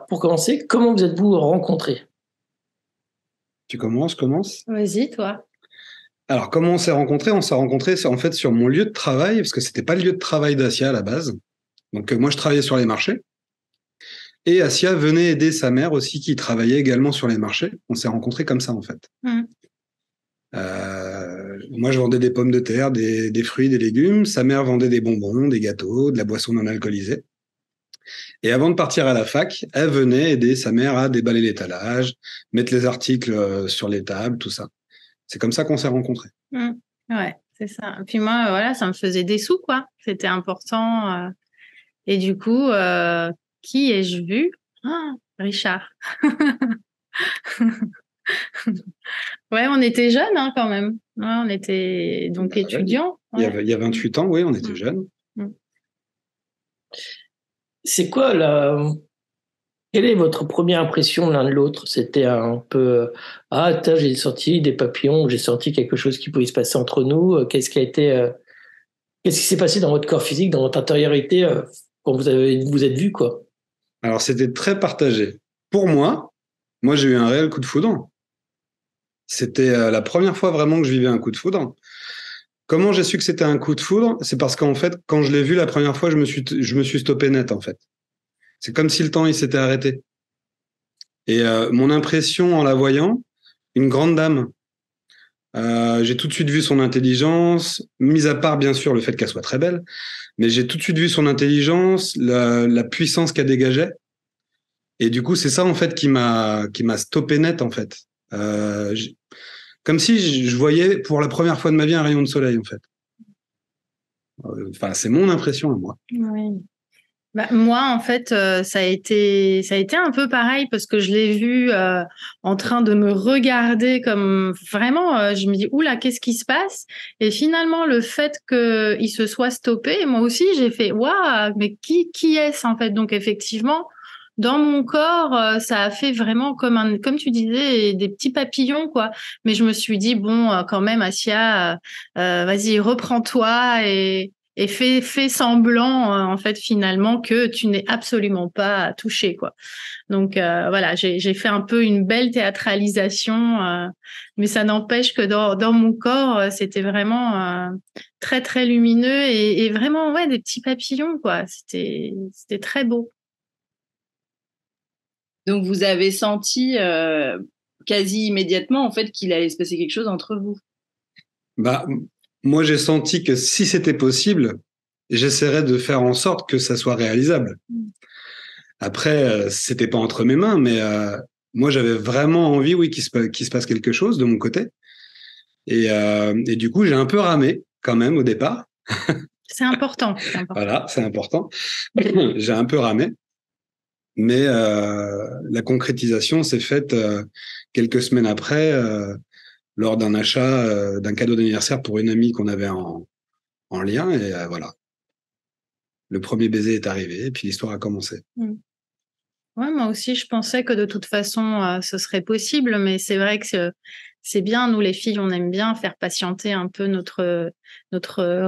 pour commencer, comment vous êtes-vous rencontrés? Tu commences. Vas-y, toi. Alors, comment on s'est rencontrés? On s'est rencontrés en fait sur mon lieu de travail, parce que c'était pas le lieu de travail d'Asia à la base. Donc, moi, je travaillais sur les marchés. Et Asia venait aider sa mère aussi, qui travaillait également sur les marchés. On s'est rencontrés comme ça, en fait. Moi, je vendais des pommes de terre, des fruits, des légumes. Sa mère vendait des bonbons, des gâteaux, de la boisson non alcoolisée. Et avant de partir à la fac, elle venait aider sa mère à déballer l'étalage, mettre les articles sur les tables, tout ça. C'est comme ça qu'on s'est rencontrés. Ouais, c'est ça. Puis moi, voilà, ça me faisait des sous, quoi. C'était important. Et du coup, qui ai-je vu? Richard. Ouais, on était jeunes hein, quand même. Ouais, on était donc étudiants. Ouais. Il y a 28 ans, oui, on était jeunes. C'est quoi quelle est votre première impression l'un de l'autre? C'était un peu j'ai senti des papillons, j'ai senti quelque chose qui pouvait se passer entre nous. Qu'est-ce qui s'est passé dans votre corps physique, dans votre intériorité quand vous êtes vus, quoi? Alors c'était très partagé. Pour moi j'ai eu un réel coup de foudre. C'était la première fois vraiment que je vivais un coup de foudre. Comment j'ai su que c'était un coup de foudre? C'est parce qu'en fait, quand je l'ai vu la première fois, je me suis stoppé net, en fait. C'est comme si le temps, il s'était arrêté. Et mon impression en la voyant, une grande dame. J'ai tout de suite vu son intelligence, mis à part, bien sûr, le fait qu'elle soit très belle, mais j'ai tout de suite vu son intelligence, la puissance qu'elle dégageait. Et du coup, c'est ça, en fait, qui m'a stoppé net, en fait. Comme si je voyais pour la première fois de ma vie un rayon de soleil, en fait. Enfin, c'est mon impression à moi. Oui. Bah, moi, en fait, ça a été un peu pareil parce que je l'ai vu en train de me regarder comme vraiment. Je me dis oula, qu'est-ce qui se passe? Et finalement, le fait qu'il se soit stoppé, moi aussi, j'ai fait waouh, mais qui est-ce en fait? Donc effectivement, dans mon corps, ça a fait vraiment comme tu disais, des petits papillons quoi. Mais je me suis dit bon, quand même, Asia, vas-y, reprends-toi et fais semblant en fait finalement que tu n'es absolument pas touché quoi. Donc voilà, j'ai fait un peu une belle théâtralisation, mais ça n'empêche que dans mon corps c'était vraiment très très lumineux et vraiment ouais des petits papillons quoi. C'était très beau. Donc vous avez senti quasi immédiatement en fait qu'il allait se passer quelque chose entre vous. Bah moi j'ai senti que si c'était possible, j'essaierais de faire en sorte que ça soit réalisable. Après, c'était pas entre mes mains, mais moi j'avais vraiment envie, oui, qu'il se passe quelque chose de mon côté. Et du coup, j'ai un peu ramé quand même au départ. C'est important. Voilà, c'est important. J'ai un peu ramé, mais la concrétisation s'est faite quelques semaines après, lors d'un achat d'un cadeau d'anniversaire pour une amie qu'on avait en lien, et voilà. Le premier baiser est arrivé, et puis l'histoire a commencé. Ouais, moi aussi, je pensais que de toute façon, ce serait possible, mais c'est vrai que c'est bien, nous les filles, on aime bien faire patienter un peu notre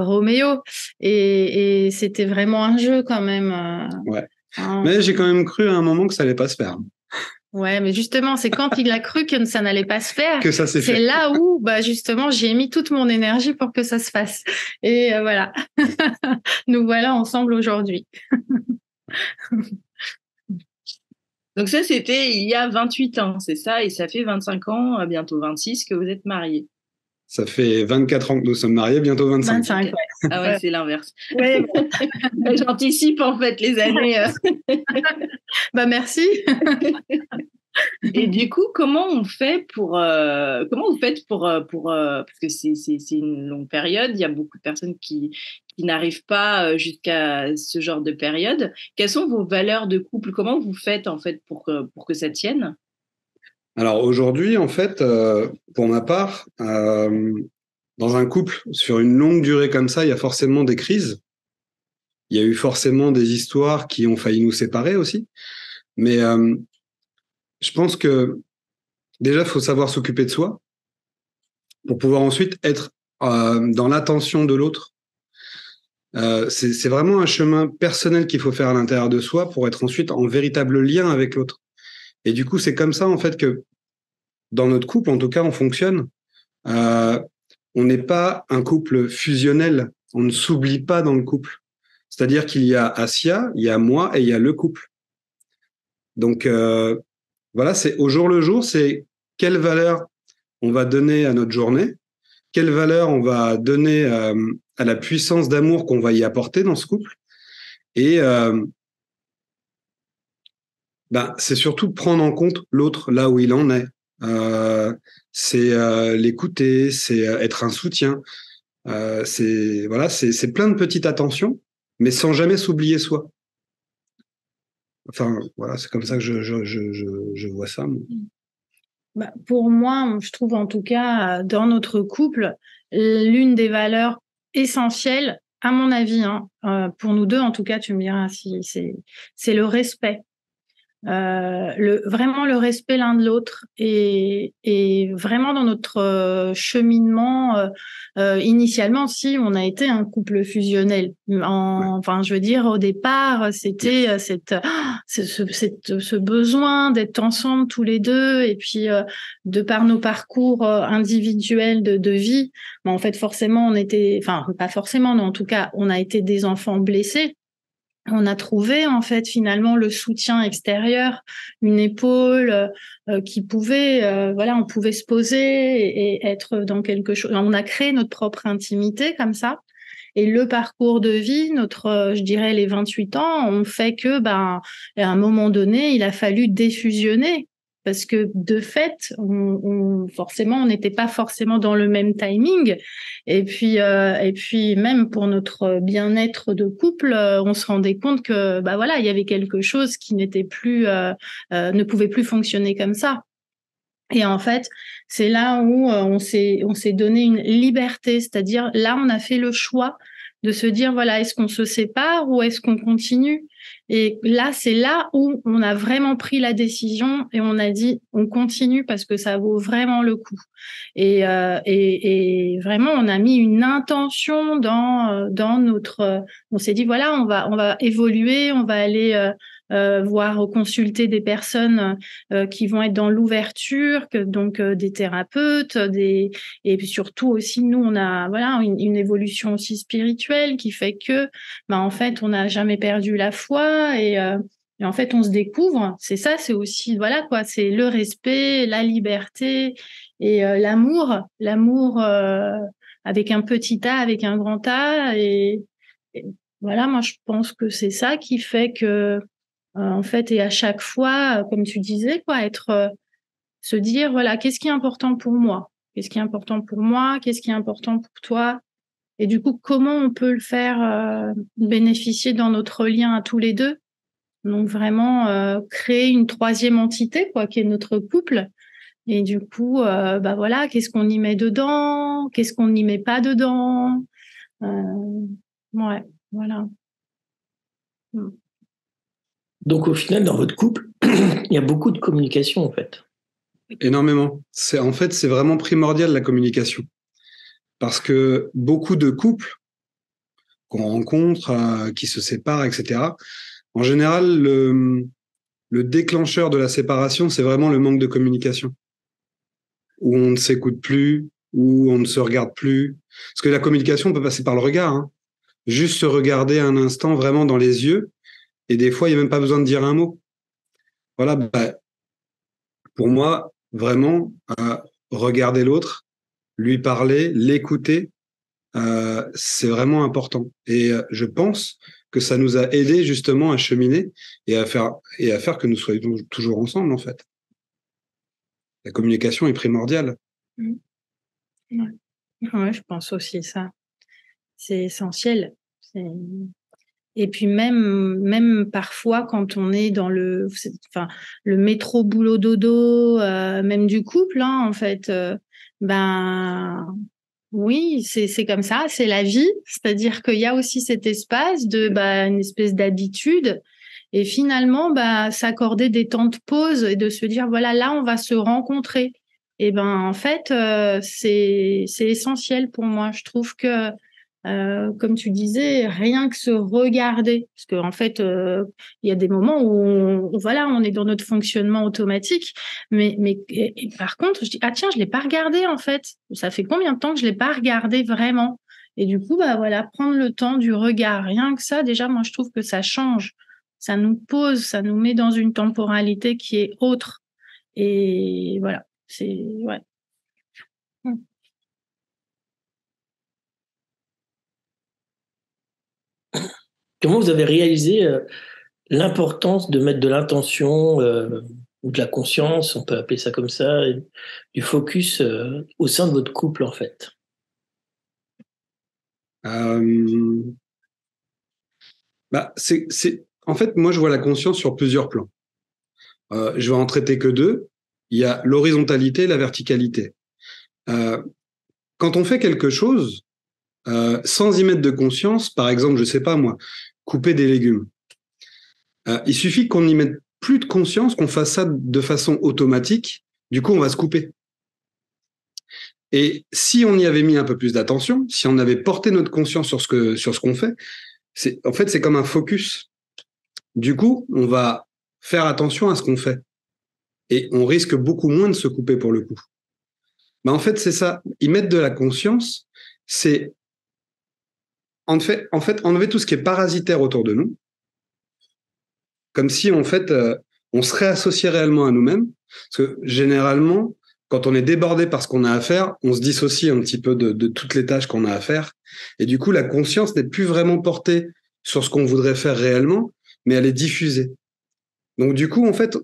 Roméo, et c'était vraiment un jeu quand même. Ouais. Mais j'ai quand même cru à un moment que ça allait pas se faire. Ouais, mais justement, c'est quand il a cru que ça n'allait pas se faire que ça s'est fait. C'est là où, justement, j'ai mis toute mon énergie pour que ça se fasse. Et voilà. Nous voilà ensemble aujourd'hui. Donc ça, c'était il y a 28 ans, c'est ça? Et ça fait 25 ans, bientôt 26, que vous êtes mariés. Ça fait 24 ans que nous sommes mariés, bientôt 25. 25, ouais. Ah ouais, c'est l'inverse. Ouais. J'anticipe en fait les années. Merci. Et du coup, comment vous faites pour parce que c'est une longue période, il y a beaucoup de personnes qui n'arrivent pas jusqu'à ce genre de période. Quelles sont vos valeurs de couple? Comment vous faites en fait pour que ça tienne? Alors aujourd'hui, en fait, pour ma part, dans un couple sur une longue durée comme ça, il y a forcément des crises. Il y a eu forcément des histoires qui ont failli nous séparer aussi. Mais je pense que déjà, il faut savoir s'occuper de soi pour pouvoir ensuite être dans l'attention de l'autre. C'est vraiment un chemin personnel qu'il faut faire à l'intérieur de soi pour être ensuite en véritable lien avec l'autre. Et du coup, c'est comme ça, en fait, que dans notre couple, en tout cas, on fonctionne. On n'est pas un couple fusionnel. On ne s'oublie pas dans le couple. C'est-à-dire qu'il y a Assia, il y a moi et il y a le couple. Donc, voilà, c'est au jour le jour, c'est quelle valeur on va donner à notre journée, quelle valeur on va donner à la puissance d'amour qu'on va y apporter dans ce couple. Et c'est surtout prendre en compte l'autre là où il en est. C'est l'écouter, c'est être un soutien. C'est plein de petites attentions, mais sans jamais s'oublier soi. Enfin, voilà, c'est comme ça que je vois ça. Pour moi, je trouve en tout cas, dans notre couple, l'une des valeurs essentielles, à mon avis, pour nous deux, en tout cas, tu me diras si c'est le respect. Vraiment le respect l'un de l'autre et vraiment dans notre cheminement initialement si on a été un couple fusionnel enfin je veux dire au départ c'était ce besoin d'être ensemble tous les deux et puis de par nos parcours individuels de vie en fait forcément on était enfin pas forcément mais en tout cas on a été des enfants blessés. On a trouvé en fait finalement le soutien extérieur, une épaule qui pouvait, on pouvait se poser et être dans quelque chose. On a créé notre propre intimité comme ça. Et le parcours de vie, je dirais les 28 ans, ont fait que, à un moment donné, il a fallu défusionner. Parce que de fait, forcément, on n'était pas forcément dans le même timing. Et puis même pour notre bien-être de couple, on se rendait compte que, il y avait quelque chose qui n'était plus, ne pouvait plus fonctionner comme ça. Et en fait, c'est là où on s'est donné une liberté, c'est-à-dire là, on a fait le choix de se dire est-ce qu'on se sépare ou est-ce qu'on continue? Et là, c'est là où on a vraiment pris la décision et on a dit on continue parce que ça vaut vraiment le coup. Et vraiment, on a mis une intention dans notre. On s'est dit on va évoluer, on va aller voir consulter des personnes qui vont être dans l'ouverture, donc des thérapeutes, et puis surtout aussi nous on a une évolution aussi spirituelle qui fait que en fait on n'a jamais perdu la foi et en fait on se découvre. C'est ça, c'est aussi c'est le respect, la liberté et l'amour avec un petit A, avec un grand A et moi je pense que c'est ça qui fait que en fait, et à chaque fois, comme tu disais, se dire, qu'est-ce qui est important pour moi? Qu'est-ce qui est important pour moi? Qu'est-ce qui est important pour toi? Et du coup, comment on peut le faire bénéficier dans notre lien à tous les deux? Donc vraiment créer une troisième entité, qui est notre couple. Et du coup, qu'est-ce qu'on y met dedans? Qu'est-ce qu'on n'y met pas dedans? Ouais, voilà. Donc au final, dans votre couple, il y a beaucoup de communication en fait. Énormément. C'est vraiment primordial la communication. Parce que beaucoup de couples qu'on rencontre, qui se séparent, etc., en général, le déclencheur de la séparation, c'est vraiment le manque de communication. Où on ne s'écoute plus, où on ne se regarde plus. Parce que la communication peut passer par le regard. Juste se regarder un instant vraiment dans les yeux. Et des fois, il n'y a même pas besoin de dire un mot. Voilà, pour moi, vraiment, regarder l'autre, lui parler, l'écouter, c'est vraiment important. Et je pense que ça nous a aidés justement à cheminer et à faire que nous soyons toujours ensemble, en fait. La communication est primordiale. Ouais, je pense aussi ça. C'est essentiel. Et puis même parfois quand on est dans le métro boulot dodo, même du couple, en fait, oui, c'est comme ça, c'est la vie. C'est-à-dire qu'il y a aussi cet espace de une espèce d'habitude. Et finalement, s'accorder des temps de pause et de se dire là on va se rencontrer. Et en fait, c'est essentiel pour moi. Je trouve que comme tu disais, rien que se regarder, parce qu'en fait, il y a des moments où on est dans notre fonctionnement automatique, mais et par contre, je dis ah tiens, je l'ai pas regardé en fait. Ça fait combien de temps que je l'ai pas regardé vraiment? Et du coup, bah voilà, prendre le temps du regard, rien que ça, déjà, moi je trouve que ça change, ça nous pose, ça nous met dans une temporalité qui est autre. Et voilà, c'est ouais. Comment vous avez réalisé l'importance de mettre de l'intention ou de la conscience, on peut appeler ça comme ça, du focus au sein de votre couple en fait? En fait, moi, je vois la conscience sur plusieurs plans. Je vais en traiter que deux. Il y a l'horizontalité et la verticalité. Quand on fait quelque chose, sans y mettre de conscience, par exemple, je sais pas moi, couper des légumes, il suffit qu'on n'y mette plus de conscience, qu'on fasse ça de façon automatique, du coup, on va se couper. Et si on y avait mis un peu plus d'attention, si on avait porté notre conscience sur ce qu'on fait, c'est comme un focus. Du coup, on va faire attention à ce qu'on fait. Et on risque beaucoup moins de se couper pour le coup. Ben en fait, c'est ça. Y mettre de la conscience, c'est en fait enlever tout ce qui est parasitaire autour de nous, comme si en fait on se réassociait réellement à nous-mêmes. Parce que généralement, quand on est débordé par ce qu'on a à faire, on se dissocie un petit peu de toutes les tâches qu'on a à faire. Et du coup, la conscience n'est plus vraiment portée sur ce qu'on voudrait faire réellement, mais elle est diffusée. Donc du coup, en fait,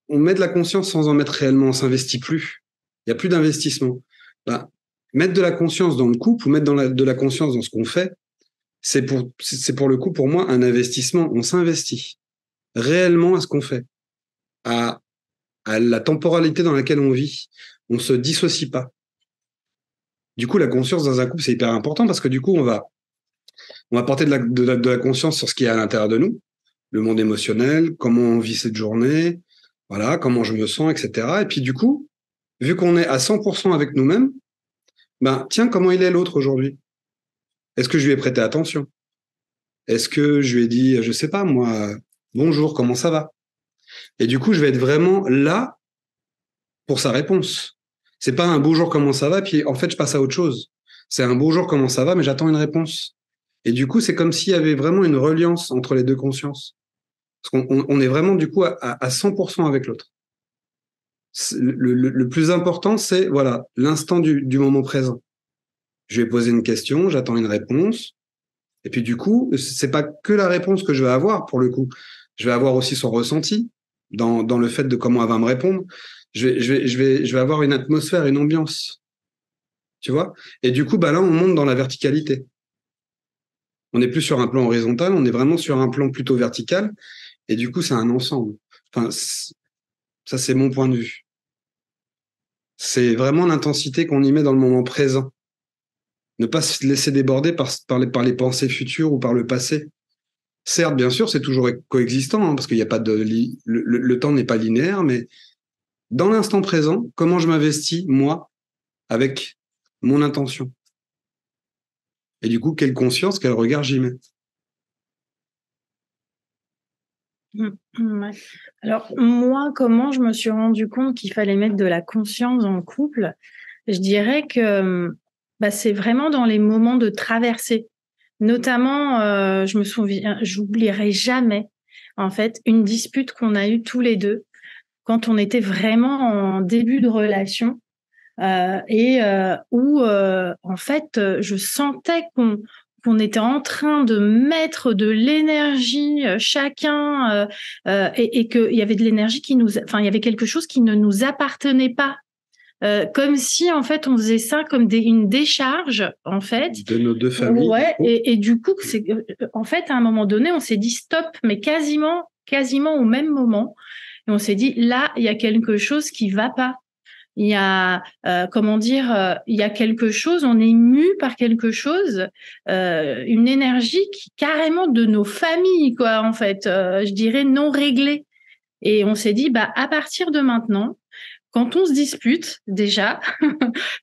on met de la conscience sans en mettre réellement, on s'investit plus. Il n'y a plus d'investissement. Ben, mettre de la conscience dans le couple ou mettre de la conscience dans ce qu'on fait, c'est pour le coup, pour moi, un investissement. On s'investit réellement à ce qu'on fait, à la temporalité dans laquelle on vit. On se dissocie pas. Du coup, la conscience dans un couple, c'est hyper important parce que du coup, on va porter de la conscience sur ce qui est à l'intérieur de nous, le monde émotionnel, comment on vit cette journée, voilà, comment je me sens, etc. Et puis du coup, vu qu'on est à 100% avec nous-mêmes, ben tiens, comment il est l'autre aujourd'hui? Est-ce que je lui ai prêté attention? Est-ce que je lui ai dit, je sais pas moi, bonjour, comment ça va? Et du coup, je vais être vraiment là pour sa réponse. C'est pas un bonjour, comment ça va, puis en fait, je passe à autre chose. C'est un bonjour, comment ça va, mais j'attends une réponse. Et du coup, c'est comme s'il y avait vraiment une reliance entre les deux consciences. Parce qu'on est vraiment, du coup, à 100% avec l'autre. Le plus important, c'est, voilà, l'instant du moment présent. Je vais poser une question, j'attends une réponse. Et puis, du coup, c'est pas que la réponse que je vais avoir, pour le coup. Je vais avoir aussi son ressenti dans le fait de comment elle va me répondre. Je vais avoir une atmosphère, une ambiance. Tu vois? Et du coup, bah là, on monte dans la verticalité. On n'est plus sur un plan horizontal, on est vraiment sur un plan plutôt vertical. Et du coup, c'est un ensemble. Enfin, ça, c'est mon point de vue. C'est vraiment l'intensité qu'on y met dans le moment présent. Ne pas se laisser déborder par les pensées futures ou par le passé. Certes, bien sûr, c'est toujours coexistant, hein, parce qu'il n'y a pas de le temps n'est pas linéaire, mais dans l'instant présent, comment je m'investis, moi, avec mon intention. Et du coup, quelle conscience, quel regard j'y mets. Ouais. Alors, moi, comment je me suis rendu compte qu'il fallait mettre de la conscience dans le couple? Je dirais que c'est vraiment dans les moments de traversée. Notamment, je me souviens, j'oublierai jamais, en fait, une dispute qu'on a eue tous les deux quand on était vraiment en début de relation où, en fait, je sentais qu'on était en train de mettre de l'énergie chacun et qu'il y avait de l'énergie il y avait quelque chose qui ne nous appartenait pas. Comme si en fait on faisait ça comme une décharge en fait de nos deux familles. Ouais, et du coup c'est en fait à un moment donné on s'est dit stop, mais quasiment au même moment, et on s'est dit là il y a quelque chose qui va pas. Il y a il y a quelque chose, on est mu par quelque chose, une énergie qui carrément de nos familles quoi en fait, je dirais non réglée. Et on s'est dit à partir de maintenant, quand on se dispute, déjà,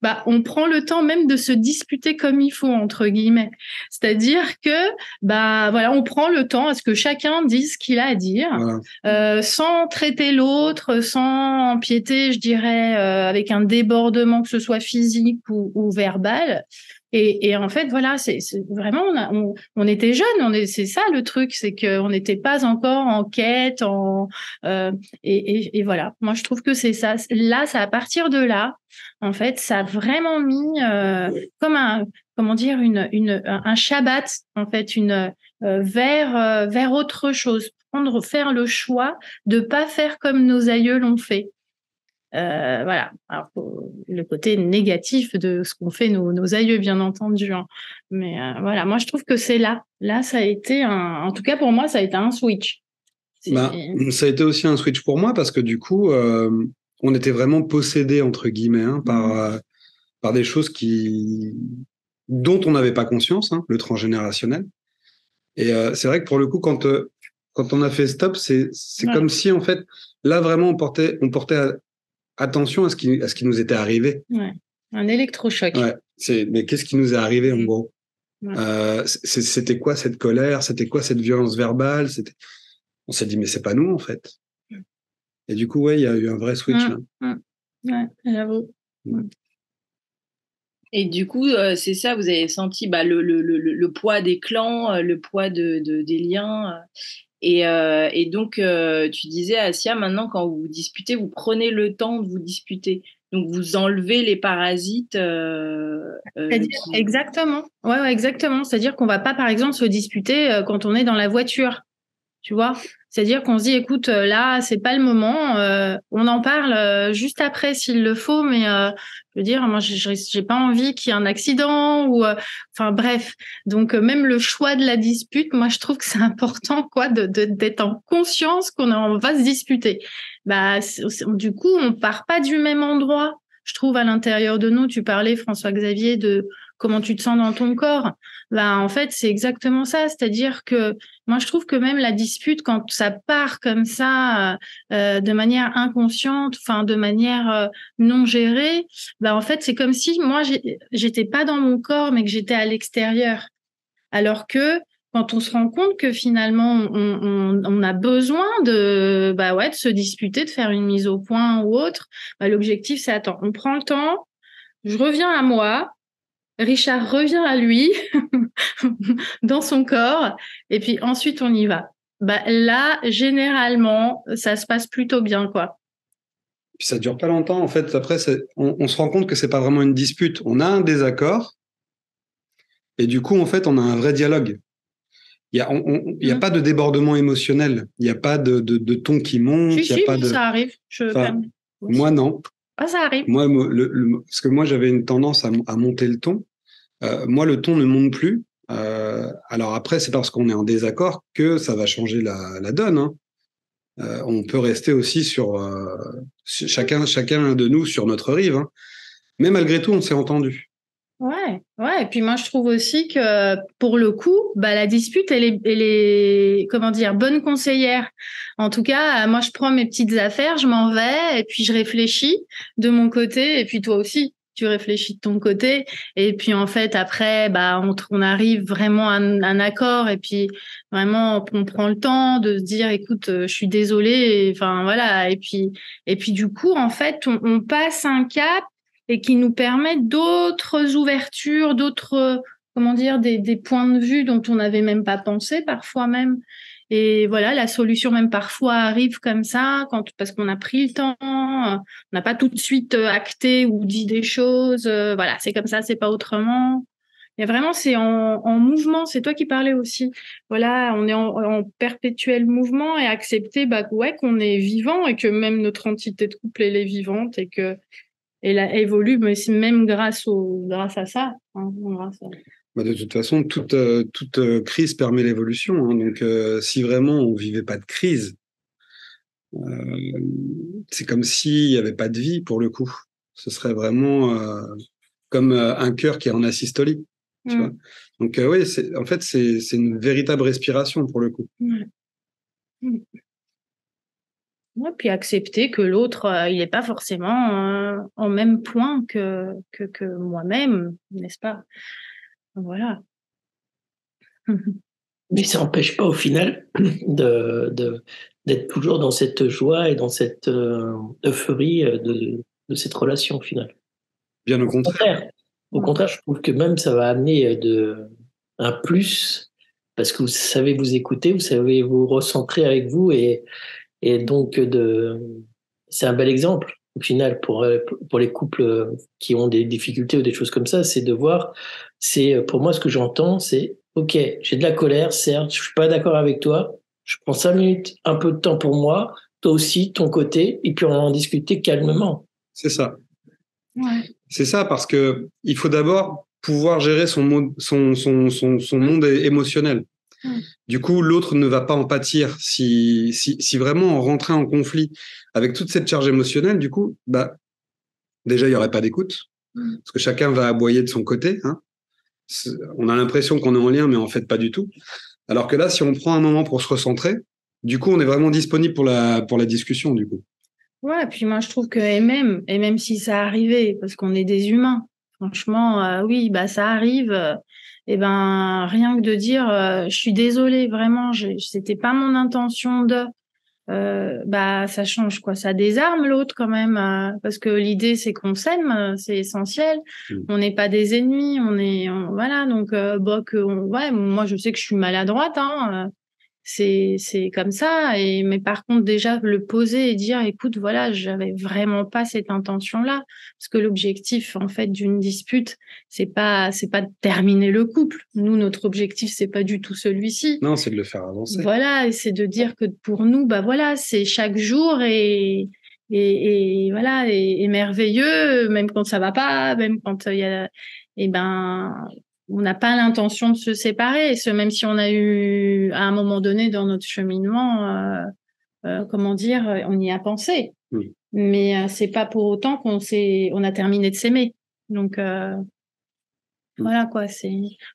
bah, on prend le temps même de se disputer comme il faut, entre guillemets. C'est-à-dire que, bah, voilà, on prend le temps à ce que chacun dise ce qu'il a à dire, sans traiter l'autre, sans empiéter, je dirais, avec un débordement, que ce soit physique ou verbal. Et en fait, voilà, c'est vraiment, on était jeunes, c'est ça le truc, c'est qu'on n'était pas encore en quête, et voilà. Moi, je trouve que c'est ça. Là, c'est à partir de là, en fait, ça a vraiment mis comme comment dire, un Shabbat, en fait, vers autre chose, faire le choix de pas faire comme nos aïeux l'ont fait. Voilà. Alors, le côté négatif de ce qu'ont fait nos aïeux, bien entendu. Hein. Mais voilà, moi, je trouve que c'est là. Là, ça a été en tout cas pour moi, ça a été un switch. Ça a été aussi un switch pour moi parce que du coup, on était vraiment possédés, entre guillemets, par des choses dont on n'avait pas conscience, le transgénérationnel. Et c'est vrai que pour le coup, quand on a fait stop, c'est comme si, en fait, là, vraiment, on portait attention à ce qui nous était arrivé. Ouais. Un électrochoc. Ouais. Mais qu'est-ce qui nous est arrivé, en gros? C'était quoi cette colère? C'était quoi cette violence verbale? On s'est dit, mais c'est pas nous, en fait. Et du coup, il y a eu un vrai switch, là. Ouais, j'avoue. Et du coup, c'est ça, vous avez senti le poids des clans, le poids des liens. Et donc, tu disais, Assia, maintenant, quand vous vous disputez, vous prenez le temps de vous disputer. Donc, vous enlevez les parasites. Exactement. Ouais, exactement. C'est-à-dire qu'on va pas, par exemple, se disputer quand on est dans la voiture. Tu vois? C'est-à-dire qu'on se dit, écoute, là, c'est pas le moment. On en parle juste après s'il le faut, mais je veux dire, moi, j'ai pas envie qu'il y ait un accident ou, enfin, bref. Donc, même le choix de la dispute, moi, je trouve que c'est important, quoi, d'être en conscience on va se disputer. Bah, du coup, on part pas du même endroit. Je trouve à l'intérieur de nous, tu parlais, François-Xavier, de comment tu te sens dans ton corps. Bah, en fait, c'est exactement ça. C'est-à-dire que moi, je trouve que même la dispute, quand ça part comme ça, de manière inconsciente, enfin, de manière non gérée, bah, en fait, c'est comme si moi, j'étais pas dans mon corps, mais que j'étais à l'extérieur. Alors que quand on se rend compte que finalement, on a besoin de se disputer, de faire une mise au point ou autre, bah, l'objectif, c'est attends, on prend le temps, je reviens à moi, Richard revient à lui dans son corps et puis ensuite on y va. Bah là, généralement, ça se passe plutôt bien, quoi. Puis ça dure pas longtemps, en fait. Après, on se rend compte que c'est pas vraiment une dispute. On a un désaccord et du coup, en fait, on a un vrai dialogue. Il y a pas de débordement émotionnel. Il y a pas de ton qui monte. Ça arrive. Moi, non. Ah, ça arrive. Moi, parce que moi, j'avais une tendance à monter le ton. Moi, le ton ne monte plus. Alors après, c'est parce qu'on est en désaccord que ça va changer la donne. On peut rester aussi sur chacun de nous sur notre rive. Mais malgré tout, on s'est entendu. Ouais. Et puis moi, je trouve aussi que pour le coup, bah, la dispute, elle est, comment dire, bonne conseillère. En tout cas, moi, je prends mes petites affaires, je m'en vais et puis je réfléchis de mon côté et puis toi aussi. Tu réfléchis de ton côté et puis en fait après bah on arrive vraiment à un accord et puis vraiment on prend le temps de se dire écoute je suis désolée enfin voilà et puis du coup en fait on passe un cap et qui nous permet d'autres ouvertures, d'autres comment dire des points de vue dont on n'avait même pas pensé parfois même. Et voilà, la solution même parfois arrive comme ça, parce qu'on a pris le temps, on n'a pas tout de suite acté ou dit des choses. Voilà, c'est comme ça, c'est pas autrement. Et vraiment, c'est en mouvement. C'est toi qui parlais aussi. Voilà, on est en perpétuel mouvement et accepter qu'on est vivant et que même notre entité de couple elle est vivante et que elle évolue, mais c'est même grâce à ça. De toute façon, toute crise permet l'évolution. Donc, si vraiment on vivait pas de crise, c'est comme s'il n'y avait pas de vie pour le coup. Ce serait vraiment comme un cœur qui est en asystolie. Tu vois. Donc, oui, en fait, c'est une véritable respiration pour le coup. Ouais, puis accepter que l'autre, il n'est pas forcément en même point que moi-même, n'est-ce pas? Voilà. Mais ça n'empêche pas au final d'être toujours dans cette joie et dans cette euphorie de cette relation au final. Bien au Au contraire. contraire, au contraire, je trouve que même ça va amener un plus parce que vous savez vous écouter, vous savez vous recentrer avec vous et donc c'est un bel exemple au final pour les couples qui ont des difficultés ou des choses comme ça, c'est de voir, c'est pour moi ce que j'entends, c'est ok, j'ai de la colère, certes, je suis pas d'accord avec toi, je prends 5 minutes, un peu de temps pour moi, toi aussi, ton côté, et puis on va en discuter calmement. C'est ça. Ouais. C'est ça, parce que il faut d'abord pouvoir gérer son monde émotionnel. Du coup, l'autre ne va pas en pâtir. Si vraiment on rentrait en conflit avec toute cette charge émotionnelle, du coup, bah, déjà, il n'y aurait pas d'écoute, parce que chacun va aboyer de son côté. Hein. On a l'impression qu'on est en lien, mais en fait, pas du tout. Alors que là, si on prend un moment pour se recentrer, du coup, on est vraiment disponible pour la discussion, du coup. Ouais, puis moi je trouve que et même si ça arrivait, parce qu'on est des humains, franchement, oui, bah ça arrive. Et ben rien que de dire, je suis désolée, vraiment, c'était pas mon intention de. Bah ça change quoi, ça désarme l'autre quand même, parce que l'idée c'est qu'on s'aime, c'est essentiel. On n'est pas des ennemis, voilà donc ouais, moi je sais que je suis maladroite, hein. C'est comme ça mais par contre déjà le poser et dire écoute voilà j'avais vraiment pas cette intention-là parce que l'objectif en fait d'une dispute c'est pas de terminer le couple. Nous notre objectif c'est pas du tout celui-ci. Non, c'est de le faire avancer. Voilà, et c'est de dire que pour nous bah voilà c'est chaque jour et voilà et merveilleux même quand ça va pas, même quand il y a et ben on n'a pas l'intention de se séparer, même si on a eu à un moment donné dans notre cheminement, comment dire, on y a pensé. Oui. Mais c'est pas pour autant on a terminé de s'aimer. Donc voilà quoi,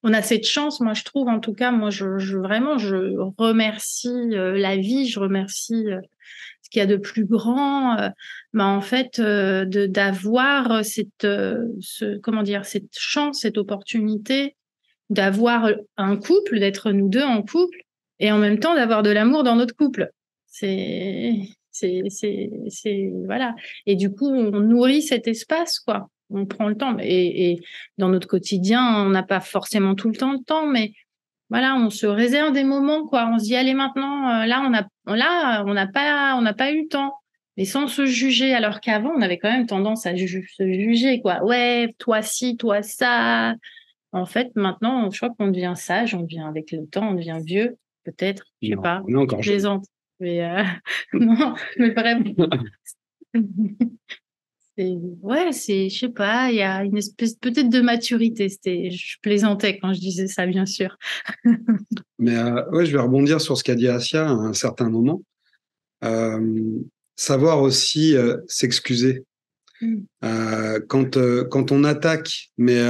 on a cette chance, moi je trouve en tout cas, moi vraiment je remercie la vie, je remercie ce qu'il y a de plus grand, en fait d'avoir comment dire cette chance, cette opportunité d'avoir un couple, d'être nous deux en couple, et en même temps d'avoir de l'amour dans notre couple. Voilà. Et du coup, on nourrit cet espace, quoi. On prend le temps. Et dans notre quotidien, on n'a pas forcément tout le temps, mais voilà, on se réserve des moments, quoi. On se dit, allez, maintenant, là, on n'a pas eu le temps. Mais sans se juger, alors qu'avant, on avait quand même tendance à se juger, quoi. Ouais, toi ci, toi ça. En fait, maintenant, je crois qu'on devient sage, on devient avec le temps, on devient vieux, peut-être, je sais pas, On est encore je plaisante. Mais non, mais vraiment. Je sais pas, il y a une espèce peut-être de maturité. Je plaisantais quand je disais ça, bien sûr. Mais ouais, je vais rebondir sur ce qu'a dit Asia à un certain moment. Savoir aussi s'excuser. Quand on attaque, mais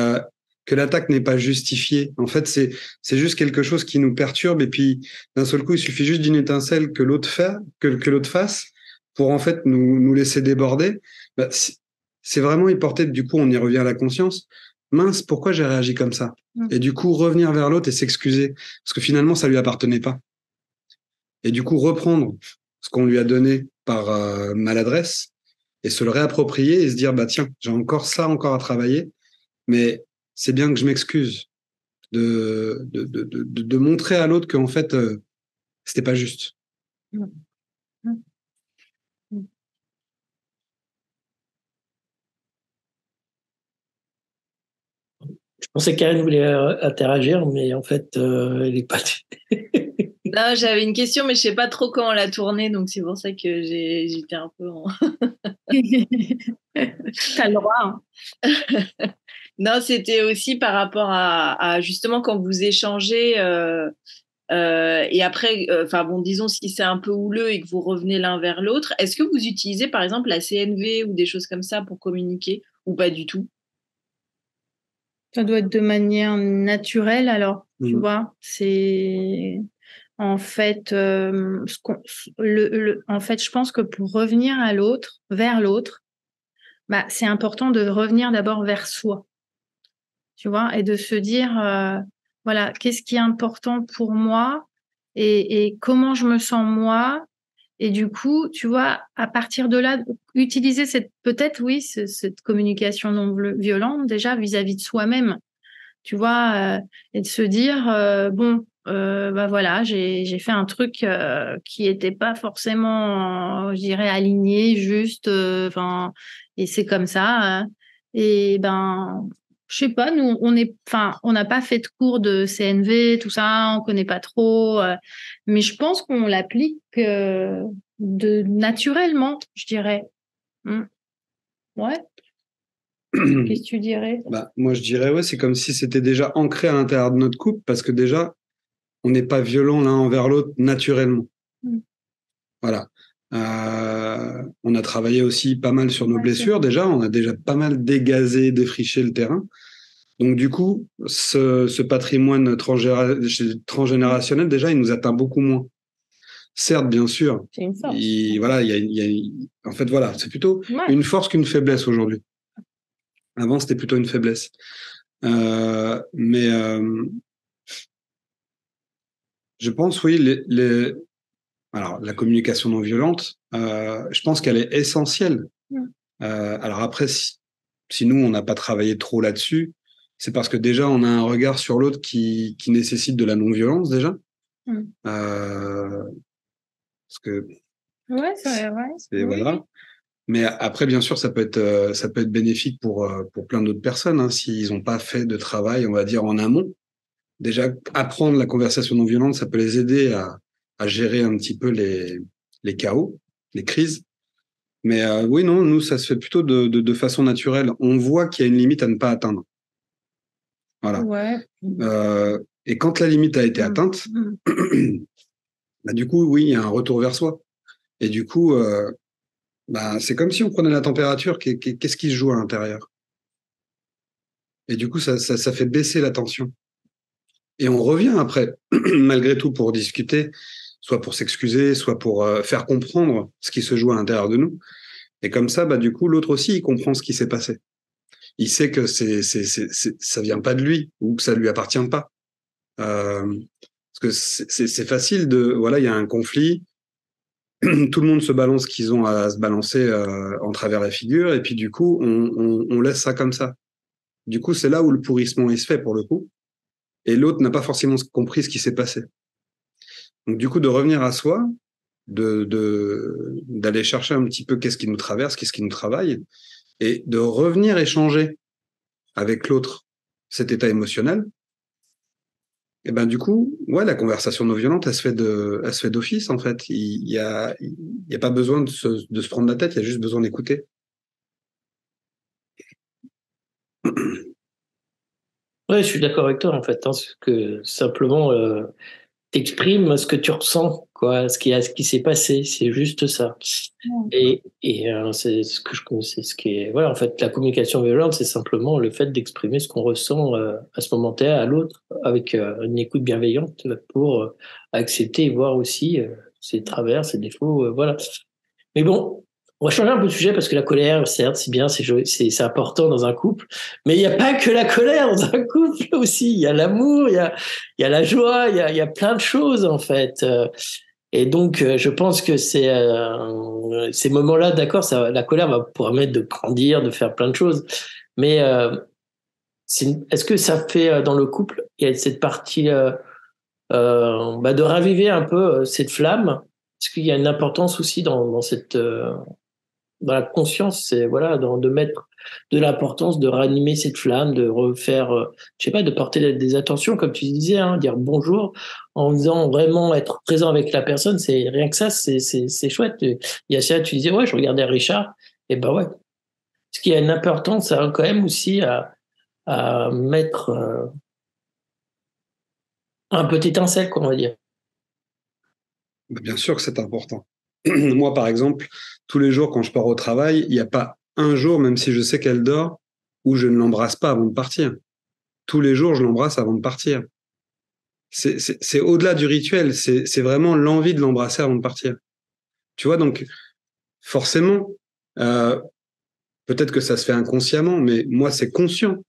que l'attaque n'est pas justifiée. En fait, c'est juste quelque chose qui nous perturbe et puis d'un seul coup, il suffit juste d'une étincelle que l'autre fasse pour en fait nous laisser déborder. Bah, c'est vraiment y porter. Du coup, on y revient à la conscience. Mince, pourquoi j'ai réagi comme ça? Et du coup, revenir vers l'autre et s'excuser parce que finalement, ça lui appartenait pas. Et du coup, reprendre ce qu'on lui a donné par maladresse et se le réapproprier et se dire bah tiens, j'ai encore ça encore à travailler, mais c'est bien que je m'excuse de montrer à l'autre qu'en fait c'était pas juste. Je pensais qu'Karine voulait interagir, mais en fait, elle n'est pas. Non, j'avais une question, mais je sais pas trop comment la tourner, donc c'est pour ça que j'étais un peu en. T'as le droit. Hein. Non, c'était aussi par rapport à justement quand vous échangez et après, bon, disons si c'est un peu houleux et que vous revenez l'un vers l'autre, est-ce que vous utilisez par exemple la CNV ou des choses comme ça pour communiquer ou pas du tout? Ça doit être de manière naturelle, alors, tu vois, En fait, en fait, je pense que pour revenir à l'autre, vers l'autre, bah, c'est important de revenir d'abord vers soi, tu vois, et de se dire, voilà, qu'est-ce qui est important pour moi et comment je me sens moi. Et du coup, tu vois, à partir de là, utiliser peut-être, oui, cette communication non violente déjà vis-à-vis de soi-même, tu vois, et de se dire, bon, bah voilà, j'ai fait un truc qui était pas forcément, je dirais, aligné, juste, enfin, et c'est comme ça. Et ben, je sais pas, nous, on n'a pas fait de cours de CNV, tout ça, on connaît pas trop, mais je pense qu'on l'applique naturellement, je dirais. Ouais. Qu'est-ce que tu dirais? Bah, moi, je dirais, ouais, c'est comme si c'était déjà ancré à l'intérieur de notre couple, parce que déjà, on n'est pas violent l'un envers l'autre naturellement. Voilà. On a travaillé aussi pas mal sur nos blessures déjà, on a déjà pas mal dégazé, défriché le terrain. Donc du coup, ce patrimoine transgénérationnel, déjà, il nous atteint beaucoup moins. Certes, bien sûr, C'est une force. voilà, en fait, voilà, c'est plutôt une force qu'une faiblesse aujourd'hui. Avant, c'était plutôt une faiblesse. Mais je pense, oui, alors, la communication non violente, je pense qu'elle est essentielle. Alors après, si nous, on n'a pas travaillé trop là-dessus, c'est parce que déjà, on a un regard sur l'autre qui nécessite de la non-violence, déjà. Parce que... Ouais, c'est vrai. Oui. Voilà. Mais après, bien sûr, ça peut être bénéfique pour plein d'autres personnes, hein, s'ils n'ont pas fait de travail, on va dire, en amont. Déjà, apprendre la conversation non violente, ça peut les aider à gérer un petit peu les chaos, les crises. Mais oui, non, nous, ça se fait plutôt de façon naturelle. On voit qu'il y a une limite à ne pas atteindre. Voilà. Ouais. Et quand la limite a été atteinte, bah, du coup, oui, il y a un retour vers soi. Et du coup, bah, c'est comme si on prenait la température. Qu'est-ce qui se joue à l'intérieur? Et du coup, ça fait baisser la tension. Et on revient après, malgré tout, pour discuter, soit pour s'excuser, soit pour faire comprendre ce qui se joue à l'intérieur de nous. Et comme ça, bah, du coup, l'autre aussi, il comprend ce qui s'est passé. Il sait que ça vient pas de lui ou que ça lui appartient pas. Parce que c'est facile voilà, il y a un conflit, tout le monde se balance ce qu'ils ont à se balancer en travers la figure, et puis du coup, on laisse ça comme ça. Du coup, c'est là où le pourrissement il se fait pour le coup, et l'autre n'a pas forcément compris ce qui s'est passé. Donc du coup, de revenir à soi, d'aller chercher un petit peu qu'est-ce qui nous traverse, qu'est-ce qui nous travaille, et de revenir échanger avec l'autre cet état émotionnel. Et ben du coup, ouais, la conversation non violente, elle se fait d'office en fait. Il y a pas besoin de se prendre la tête, il y a juste besoin d'écouter. Ouais, je suis d'accord avec toi en fait, hein, parce que simplement t'exprimes ce que tu ressens, quoi, ce qui s'est passé, c'est juste ça. Et c'est ce que c'est ce qui est, voilà, en fait, la communication violente, c'est simplement le fait d'exprimer ce qu'on ressent à ce moment-là à l'autre, avec une écoute bienveillante pour accepter et voir aussi ses travers, ses défauts, voilà. Mais bon, on va changer un peu de sujet parce que la colère, certes, c'est bien, c'est important dans un couple, mais il n'y a pas que la colère dans un couple aussi. Il y a l'amour, il y a la joie, il y a plein de choses en fait. Et donc, je pense que ces moments-là, d'accord, la colère va permettre de grandir, de faire plein de choses, mais est-ce que ça fait dans le couple, il y a cette partie de raviver un peu cette flamme? Est-ce qu'il y a une importance aussi dans cette dans la conscience, c'est voilà, de mettre de l'importance, de ranimer cette flamme, de refaire, je sais pas, de porter des attentions, comme tu disais, hein, dire bonjour, en faisant vraiment être présent avec la personne, c'est rien que ça, c'est chouette. Il y a ça, tu disais, ouais, je regardais Richard, et ben ouais. Ce qui a une importance, ça quand même aussi à mettre un petit étincelle, quoi, on va dire. Bien sûr que c'est important. Moi, par exemple, tous les jours quand je pars au travail, il n'y a pas un jour, même si je sais qu'elle dort, où je ne l'embrasse pas avant de partir. Tous les jours, je l'embrasse avant de partir. c'est au-delà du rituel, c'est vraiment l'envie de l'embrasser avant de partir. Tu vois, donc forcément, peut-être que ça se fait inconsciemment, mais moi, c'est conscient.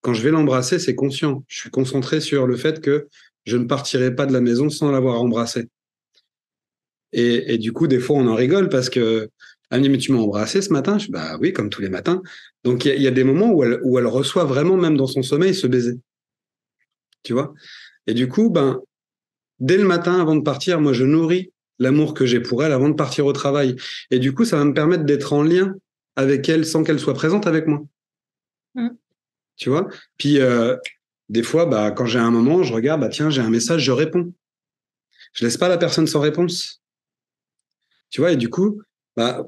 Quand je vais l'embrasser, c'est conscient. Je suis concentré sur le fait que je ne partirai pas de la maison sans l'avoir embrassé. Et du coup, des fois, on en rigole parce que elle me dit, mais tu m'as embrassé ce matin? Je dis, bah oui, comme tous les matins. Donc, il y a des moments où elle reçoit vraiment, même dans son sommeil, ce baiser. Tu vois? Et du coup, dès le matin, avant de partir, moi, je nourris l'amour que j'ai pour elle avant de partir au travail. Et du coup, ça va me permettre d'être en lien avec elle sans qu'elle soit présente avec moi. Tu vois? Puis, des fois, quand j'ai un moment, je regarde, tiens, j'ai un message, je réponds. Je laisse pas la personne sans réponse. Tu vois? Et du coup,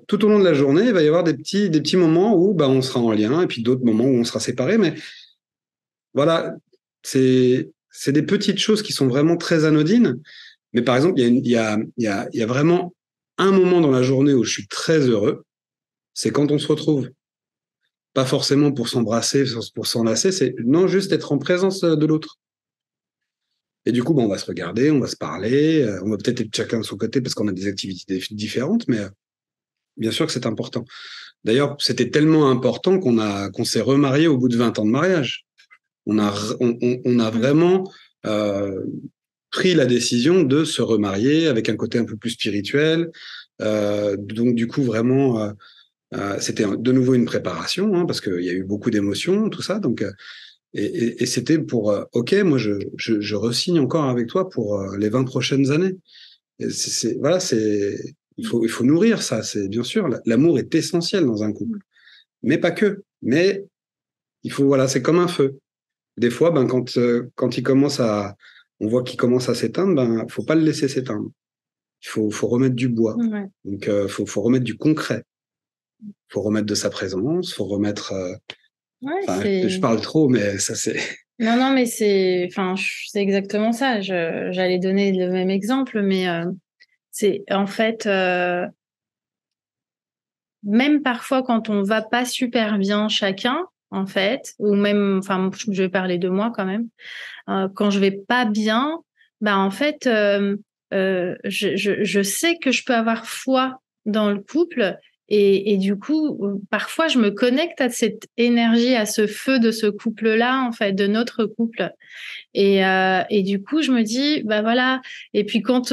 tout au long de la journée, il va y avoir des petits moments où on sera en lien et puis d'autres moments où on sera séparés. Mais voilà, c'est des petites choses qui sont vraiment très anodines. Mais par exemple, il y a vraiment un moment dans la journée où je suis très heureux, c'est quand on se retrouve. Pas forcément pour s'embrasser, pour s'enlacer, c'est non, juste être en présence de l'autre. Et du coup, on va se regarder, on va se parler, on va peut-être être chacun de son côté parce qu'on a des activités différentes, mais bien sûr que c'est important. D'ailleurs, c'était tellement important qu'on s'est remarié au bout de 20 ans de mariage. On a vraiment pris la décision de se remarier avec un côté un peu plus spirituel. Donc, du coup, vraiment, c'était de nouveau une préparation, parce qu'il y a eu beaucoup d'émotions, tout ça. Donc, et c'était pour, OK, moi, je re-signe encore avec toi pour les 20 prochaines années. Voilà, il faut nourrir ça. C'est bien sûr, l'amour est essentiel dans un couple, mais pas que. Mais voilà, c'est comme un feu. Des fois, quand on voit qu'il commence à s'éteindre, faut pas le laisser s'éteindre. Il faut remettre du bois. Ouais. Donc, faut remettre du concret. Faut remettre de sa présence. Faut remettre. Je parle trop, mais ça c'est. Non, mais c'est exactement ça. J'allais donner le même exemple, mais c'est en fait même parfois quand on va pas super bien chacun, en fait, ou même, je vais parler de moi quand même. Quand je vais pas bien, en fait, je sais que je peux avoir foi dans le couple et du coup, parfois, je me connecte à cette énergie, à ce feu de ce couple-là, en fait, de notre couple. Et du coup, je me dis, voilà. Et puis quand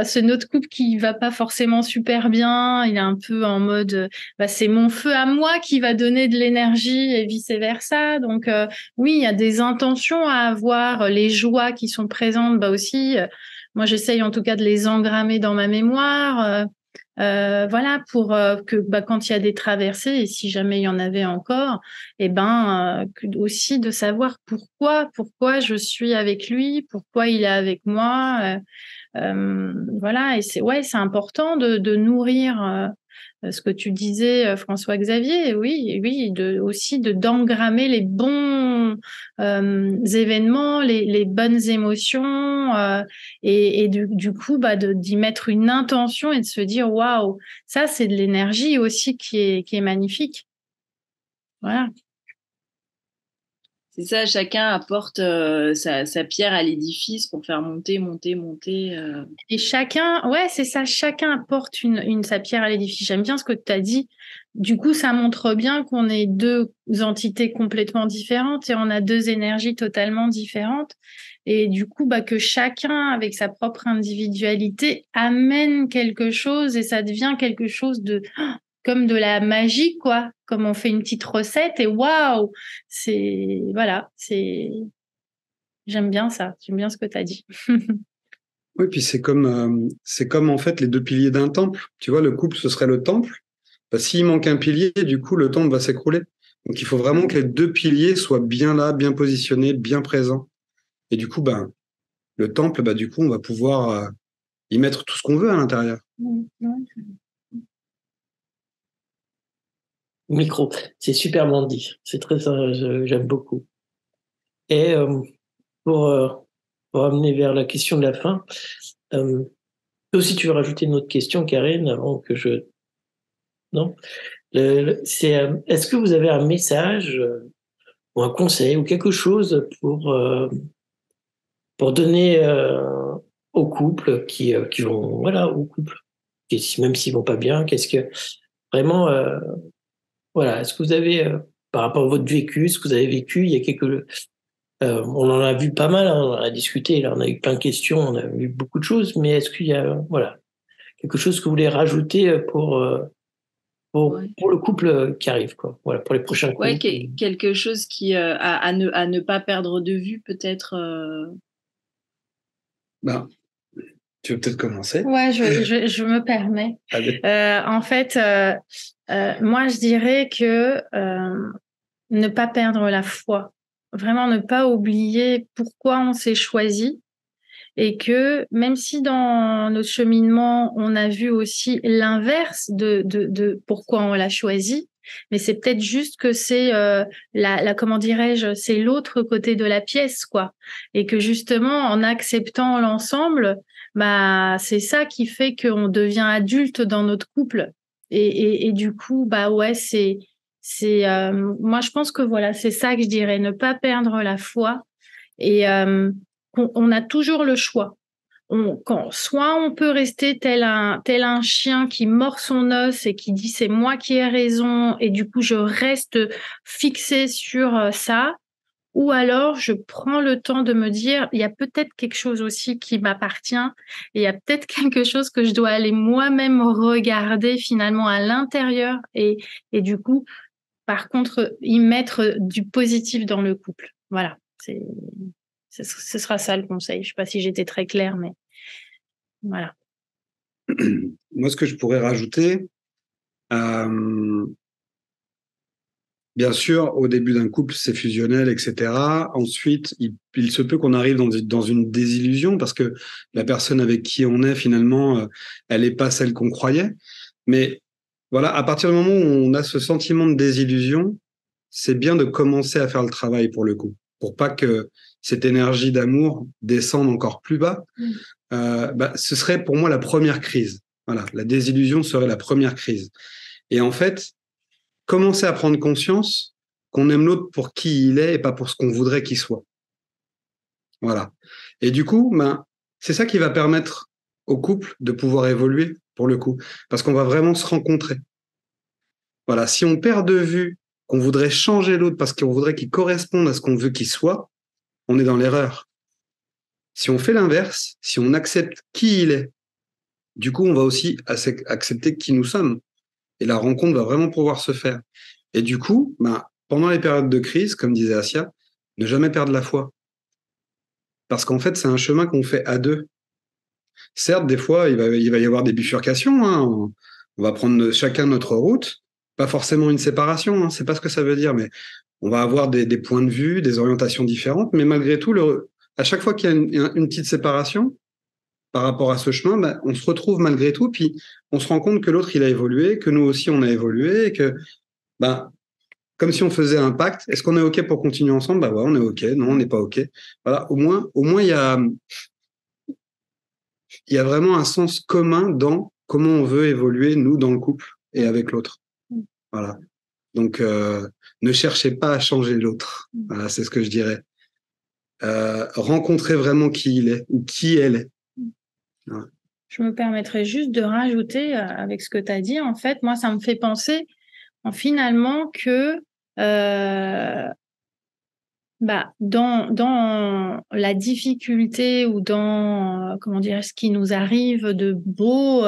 c'est notre couple qui va pas forcément super bien, il est un peu en mode, c'est mon feu à moi qui va donner de l'énergie et vice versa. Donc oui, il y a des intentions à avoir, les joies qui sont présentes, aussi. Moi, j'essaye en tout cas de les engrammer dans ma mémoire. Voilà, pour que quand il y a des traversées, et si jamais il y en avait encore, aussi de savoir pourquoi je suis avec lui, pourquoi il est avec moi. Voilà, et c'est important de nourrir ce que tu disais, François-Xavier, oui, aussi d'engrammer les bons événements, les bonnes émotions, et du coup, d'y mettre une intention et de se dire, waouh, ça, c'est de l'énergie aussi qui est magnifique. Voilà. C'est ça, chacun apporte sa pierre à l'édifice pour faire monter. Et chacun, c'est ça, chacun apporte sa pierre à l'édifice. J'aime bien ce que tu as dit. Du coup, ça montre bien qu'on est deux entités complètement différentes et on a deux énergies totalement différentes. Et du coup, que chacun, avec sa propre individualité, amène quelque chose et ça devient quelque chose comme de la magie, quoi. Comme on fait une petite recette et waouh, j'aime bien ça. J'aime bien ce que tu as dit. Oui, puis c'est comme en fait les deux piliers d'un temple. Tu vois, le couple, ce serait le temple. S'il manque un pilier, du coup, le temple va s'écrouler. Donc, il faut vraiment que les deux piliers soient bien là, bien positionnés, bien présents. Et du coup, le temple, du coup, on va pouvoir y mettre tout ce qu'on veut à l'intérieur. Micro, c'est super bien dit. C'est très, j'aime beaucoup. Et pour amener vers la question de la fin, toi aussi tu veux rajouter une autre question, Karine, avant que je... Non, est-ce que vous avez un message ou un conseil ou quelque chose pour pour donner aux couples qui vont, voilà, aux couples, même s'ils vont pas bien, qu'est-ce que vraiment, voilà, est-ce que vous avez, par rapport à votre vécu, ce que vous avez vécu, il y a on en a vu pas mal, hein, on en a discuté, là, on a eu plein de questions, on a vu beaucoup de choses, mais est-ce qu'il y a, voilà, quelque chose que vous voulez rajouter pour le couple qui arrive, quoi. Voilà, pour les prochains couples. Ouais, quelque chose qui à ne pas perdre de vue, peut-être. Ben, tu veux peut-être commencer? Ouais, je me permets. En fait, moi, je dirais que ne pas perdre la foi. Vraiment, ne pas oublier pourquoi on s'est choisi. Et que même si dans notre cheminement, on a vu aussi l'inverse de pourquoi on l'a choisi, mais c'est peut-être juste que c'est comment dirais-je, c'est l'autre côté de la pièce, quoi. Et que justement, en acceptant l'ensemble, bah c'est ça qui fait qu'on devient adulte dans notre couple. Et du coup, bah ouais, moi je pense que voilà, c'est ça que je dirais, ne pas perdre la foi et on a toujours le choix. Soit on peut rester tel un chien qui mord son os et qui dit c'est moi qui ai raison et du coup je reste fixé sur ça, ou alors je prends le temps de me dire il y a peut-être quelque chose aussi qui m'appartient et il y a peut-être quelque chose que je dois aller moi-même regarder finalement à l'intérieur et du coup par contre y mettre du positif dans le couple. Voilà, ce sera ça le conseil. Je ne sais pas si j'étais très claire, mais voilà. Moi, ce que je pourrais rajouter, bien sûr, au début d'un couple, c'est fusionnel, etc. Ensuite, il se peut qu'on arrive dans une désillusion parce que la personne avec qui on est, finalement, elle n'est pas celle qu'on croyait. Mais voilà, à partir du moment où on a ce sentiment de désillusion, c'est bien de commencer à faire le travail pour le coup, pour pas que cette énergie d'amour descende encore plus bas. Ce serait pour moi la première crise. Voilà, la désillusion serait la première crise. Et en fait, commencer à prendre conscience qu'on aime l'autre pour qui il est et pas pour ce qu'on voudrait qu'il soit. Voilà. Et du coup, c'est ça qui va permettre au couple de pouvoir évoluer pour le coup, parce qu'on va vraiment se rencontrer. Voilà. Si on perd de vue qu'on voudrait changer l'autre parce qu'on voudrait qu'il corresponde à ce qu'on veut qu'il soit, on est dans l'erreur. Si on fait l'inverse, si on accepte qui il est, du coup, on va aussi accepter qui nous sommes. Et la rencontre va vraiment pouvoir se faire. Et du coup, pendant les périodes de crise, comme disait Assia, ne jamais perdre la foi. Parce qu'en fait, c'est un chemin qu'on fait à deux. Certes, des fois, il va y avoir des bifurcations. Hein. On va prendre chacun notre route. Pas forcément une séparation, hein. C'est pas ce que ça veut dire, mais on va avoir des points de vue, des orientations différentes. Mais malgré tout, à chaque fois qu'il y a une petite séparation par rapport à ce chemin, on se retrouve malgré tout. Puis on se rend compte que l'autre, il a évolué, que nous aussi, on a évolué, et que comme si on faisait un pacte. Est-ce qu'on est OK pour continuer ensemble? Ouais, on est OK. Non, on n'est pas OK. Voilà. Au moins, il y a vraiment un sens commun dans comment on veut évoluer, nous, dans le couple et avec l'autre. Voilà. Donc, ne cherchez pas à changer l'autre. Voilà, c'est ce que je dirais. Rencontrez vraiment qui il est ou qui elle est. Voilà. Je me permettrais juste de rajouter avec ce que tu as dit. En fait, moi, ça me fait penser finalement que dans la difficulté ou dans comment dire ce qui nous arrive de beau,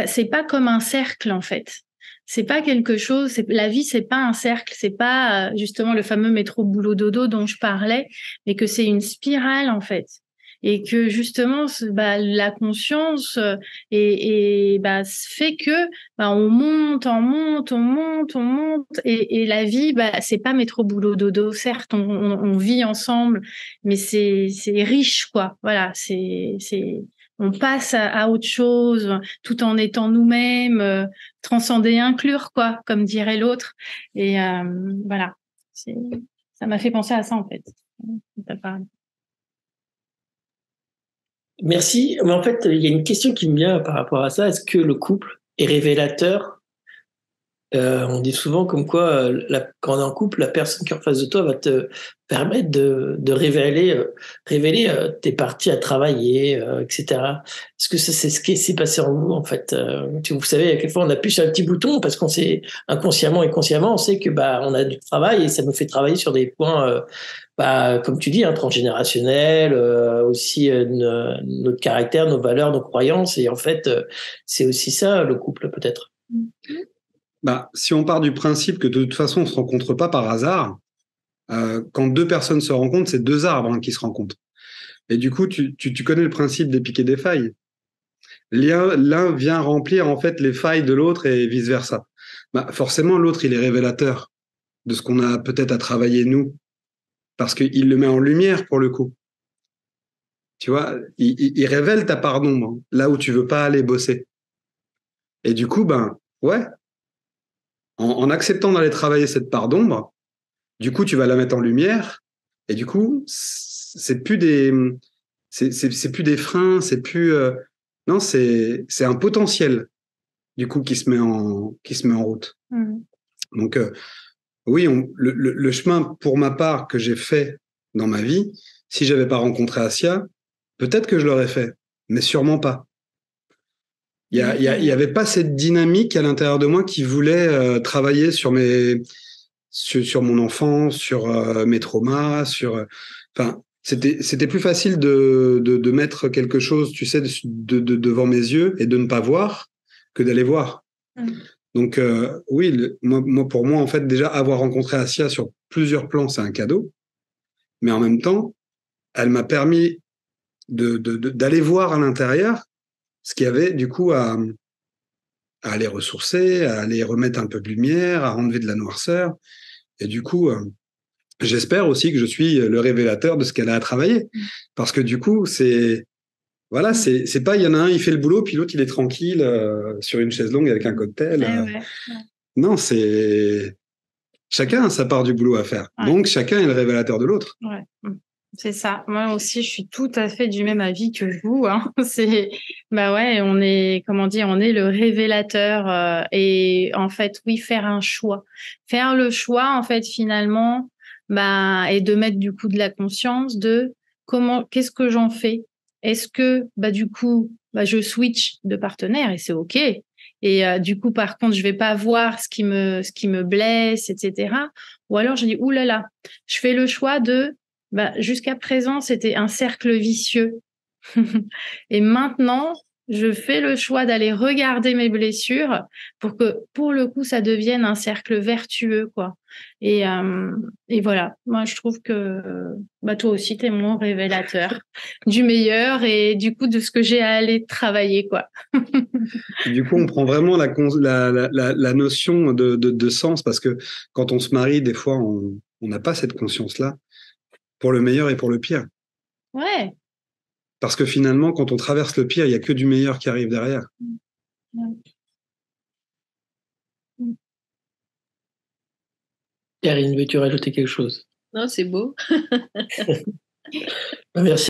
c'est pas comme un cercle en fait. C'est pas quelque chose. La vie, c'est pas un cercle. C'est pas justement le fameux métro boulot dodo dont je parlais, mais que c'est une spirale en fait. Et que justement, la conscience fait que on monte, et la vie, c'est pas métro boulot dodo. Certes, on vit ensemble, mais c'est riche, quoi. Voilà, on passe à autre chose, tout en étant nous-mêmes, transcender et inclure, quoi, comme dirait l'autre. Et voilà, ça m'a fait penser à ça en fait. Merci. Mais en fait, il y a une question qui me vient par rapport à ça. Est-ce que le couple est révélateur On dit souvent comme quoi, quand on est en couple, la personne qui est en face de toi va te permettre de révéler tes parties à travailler, etc. Est-ce que c'est ce qui s'est passé en vous, en fait? Vous savez, à quelle fois on appuie sur un petit bouton parce qu'on sait inconsciemment et consciemment, on sait que on a du travail et ça nous fait travailler sur des points, comme tu dis, transgénérationnels, aussi notre caractère, nos valeurs, nos croyances. Et en fait, c'est aussi ça, le couple, peut-être. Si on part du principe que de toute façon, on se rencontre pas par hasard, quand deux personnes se rencontrent, c'est deux arbres qui se rencontrent. Et du coup, tu connais le principe des pics et des failles. L'un vient remplir en fait les failles de l'autre et vice versa. Forcément, l'autre, il est révélateur de ce qu'on a peut-être à travailler nous, parce qu'il le met en lumière pour le coup. Tu vois, il révèle ta part d'ombre, là où tu veux pas aller bosser. Et du coup, ouais, en acceptant d'aller travailler cette part d'ombre, du coup, tu vas la mettre en lumière, et du coup, c'est plus des freins, c'est plus non, c'est un potentiel du coup qui se met en route. Donc oui, le chemin pour ma part que j'ai fait dans ma vie, si j'avais pas rencontré Asia, peut-être que je l'aurais fait, mais sûrement pas. Il y avait pas cette dynamique à l'intérieur de moi qui voulait travailler sur mon enfance, sur mes traumas, c'était plus facile de mettre quelque chose, tu sais, devant mes yeux et de ne pas voir que d'aller voir. Donc oui, pour moi, en fait, déjà avoir rencontré Asia sur plusieurs plans, c'est un cadeau. Mais en même temps, elle m'a permis d'aller voir à l'intérieur ce qu'il y avait du coup à aller ressourcer, à aller remettre un peu de lumière, à enlever de la noirceur. Et du coup, j'espère aussi que je suis le révélateur de ce qu'elle a à travailler. Parce que du coup, c'est pas, il y en a un, il fait le boulot, puis l'autre, il est tranquille sur une chaise longue avec un cocktail. Non, c'est chacun a sa part du boulot à faire. Ouais. Donc, chacun est le révélateur de l'autre. Ouais. C'est ça. Moi aussi, je suis tout à fait du même avis que vous. C'est, on est, on est le révélateur. Et en fait, oui, faire un choix. Faire le choix, en fait, finalement, et de mettre du coup de la conscience de qu'est-ce que j'en fais? Est-ce que, du coup, je switch de partenaire et c'est OK. Et du coup, par contre, je vais pas voir ce qui me blesse, etc. Ou alors, je dis, oulala, je fais le choix de, jusqu'à présent, c'était un cercle vicieux. Et maintenant, je fais le choix d'aller regarder mes blessures pour que, pour le coup, ça devienne un cercle vertueux, quoi. Et voilà. Moi, je trouve que, toi aussi, t'es mon révélateur du meilleur et du coup, de ce que j'ai à aller travailler, quoi. Du coup, on prend vraiment la notion de sens parce que quand on se marie, des fois, on n'a pas cette conscience-là. Pour le meilleur et pour le pire. Ouais. Parce que finalement, quand on traverse le pire, il n'y a que du meilleur qui arrive derrière. Karine, veux-tu rajouter quelque chose? Non, c'est beau. Merci.